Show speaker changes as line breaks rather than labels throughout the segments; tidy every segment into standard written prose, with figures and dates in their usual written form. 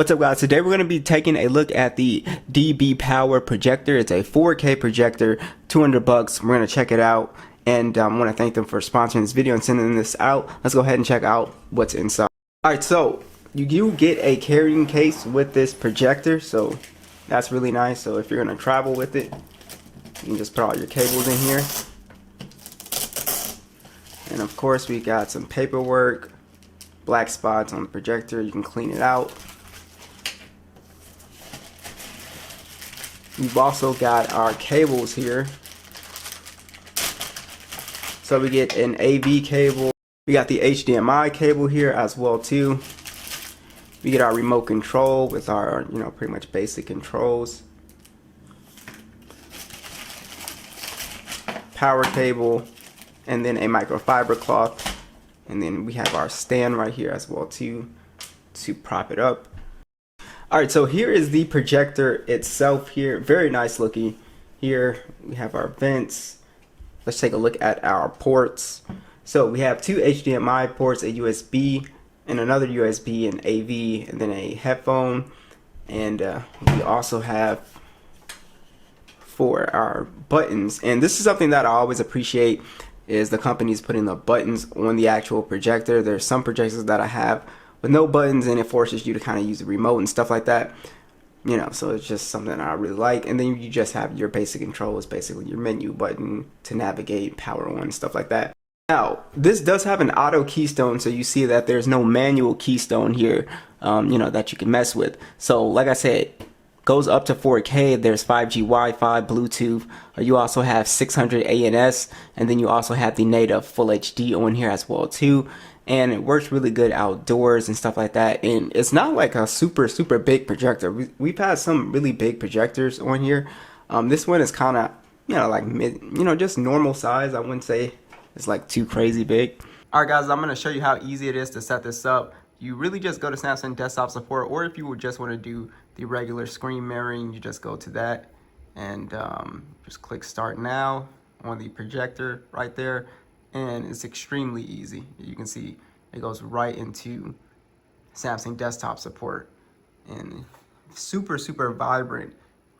What's up guys, today we're going to be taking a look at the DBPOWER Projector. It's a 4K projector, 200 bucks. We're going to check it out, and I want to thank them for sponsoring this video and sending this out. Let's go ahead and check out what's inside. Alright, so you do get a carrying case with this projector, so that's really nice. So if you're going to travel with it, you can just put all your cables in here. And of course we got some paperwork, black spots on the projector, you can clean it out. We've also got our cables here. So we get an AV cable. We got the HDMI cable here as well too. We get our remote control with our, pretty much basic controls. Power cable, and then a microfiber cloth. And then we have our stand right here as well too, to prop it up. Alright, so here is the projector itself here. Very nice looking. Here we have our vents. Let's take a look at our ports. So we have two HDMI ports, a USB and another USB, and AV, and then a headphone. And we also have for our buttons. And this is something that I always appreciate, is the companies putting the buttons on the actual projector. There's some projectors that I have with no buttons, and it forces you to kind of use the remote and stuff like that, so it's just something that I really like. And then you just have your basic controls, basically your menu button to navigate, power on, stuff like that. Now this does have an auto keystone, so you see that there's no manual keystone here, that you can mess with. So like I said, goes up to 4K. There's 5G Wi-Fi, Bluetooth. You also have 600 ANS, and then you also have the native Full HD on here as well too. And it works really good outdoors and stuff like that. And it's not like a super big projector. We've had some really big projectors on here. This one is kind of, like mid, just normal size. I wouldn't say it's like too crazy big. All right guys, I'm going to show you how easy it is to set this up. You really just go to Samsung desktop support, or if you would just want to do the regular screen mirroring, you just go to that and just click start now on the projector right there. And it's extremely easy. You can see it goes right into Samsung desktop support, and super vibrant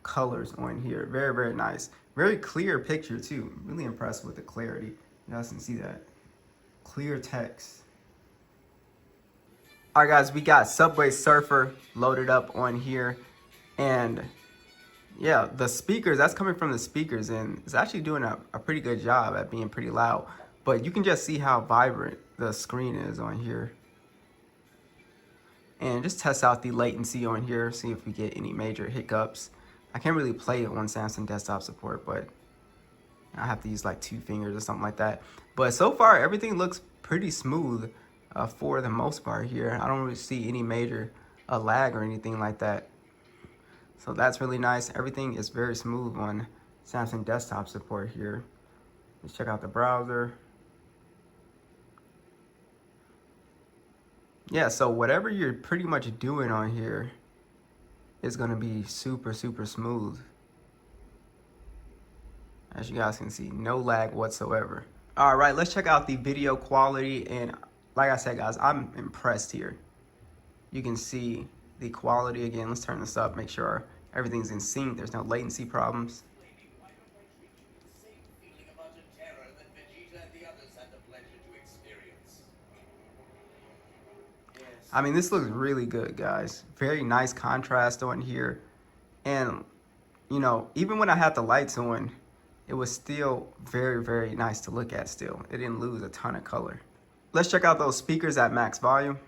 colors on here. Very nice, very clear picture too. Really impressed with the clarity. You guys can see that clear text. All right guys, we got Subway Surfer loaded up on here, and yeah, the speakers, that's coming from the speakers, and it's actually doing a pretty good job at being pretty loud. But you can just see how vibrant the screen is on here. And just test out the latency on here, see if we get any major hiccups. I can't really play it on Samsung desktop support, but I have to use like 2 fingers or something like that. But so far, everything looks pretty smooth for the most part here. I don't really see any major lag or anything like that. So that's really nice. Everything is very smooth on Samsung desktop support here. Let's check out the browser. Yeah, so whatever you're pretty much doing on here is going to be super smooth. As you guys can see, no lag whatsoever. All right, let's check out the video quality. And like I said, guys, I'm impressed here. You can see the quality again. Let's turn this up, make sure everything's in sync. There's no latency problems. I mean, this looks really good, guys. Very nice contrast on here. And, even when I had the lights on, it was still very nice to look at still. It didn't lose a ton of color. Let's check out those speakers at max volume.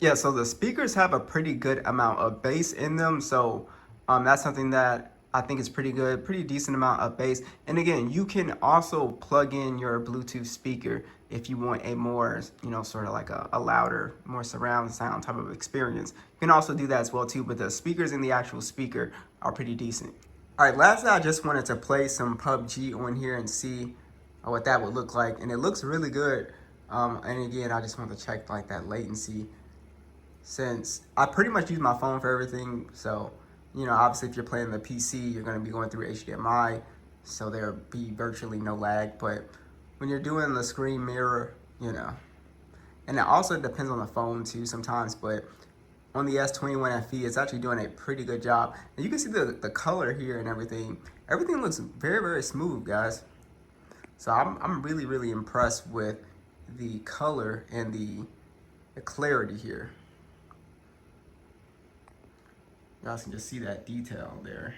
Yeah, so the speakers have a pretty good amount of bass in them, so that's something that I think is pretty good, pretty decent amount of bass. And again, you can also plug in your Bluetooth speaker if you want a more, sort of like a louder, more surround sound type of experience. You can also do that as well too, but the speakers in the actual speaker are pretty decent. All right, lastly, I just wanted to play some PUBG on here and see what that would look like, and it looks really good. And again, I just want to check like that latency, since I pretty much use my phone for everything. So, you know, obviously if you're playing the PC, you're going to be going through HDMI, so there'll be virtually no lag. But when you're doing the screen mirror, you know, and it also depends on the phone too sometimes, but on the S21FE, it's actually doing a pretty good job. And you can see the color here and everything. Everything looks very, very smooth, guys. So I'm really, really impressed with the color and the clarity here. You guys can just see that detail there.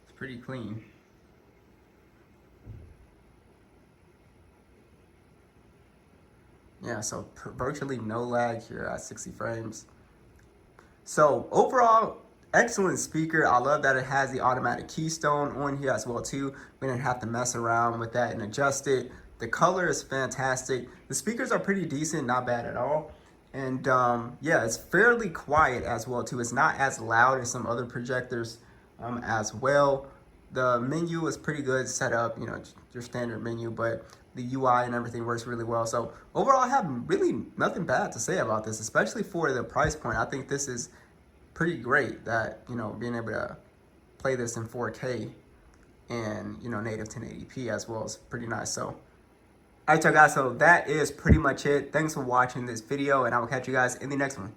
It's pretty clean. Yeah, so virtually no lag here at 60 frames. So overall, excellent speaker. I love that it has the automatic Keystone on here as well too. We didn't have to mess around with that and adjust it. The color is fantastic. The speakers are pretty decent, not bad at all. And yeah, it's fairly quiet as well too. It's not as loud as some other projectors as well. The menu is pretty good set up, you know, your standard menu, but the UI and everything works really well. So overall, I have really nothing bad to say about this, especially for the price point. I think this is pretty great that, you know, being able to play this in 4K and, you know, native 1080p as well is pretty nice. So all right, y'all guys, so that is pretty much it. Thanks for watching this video, and I will catch you guys in the next one.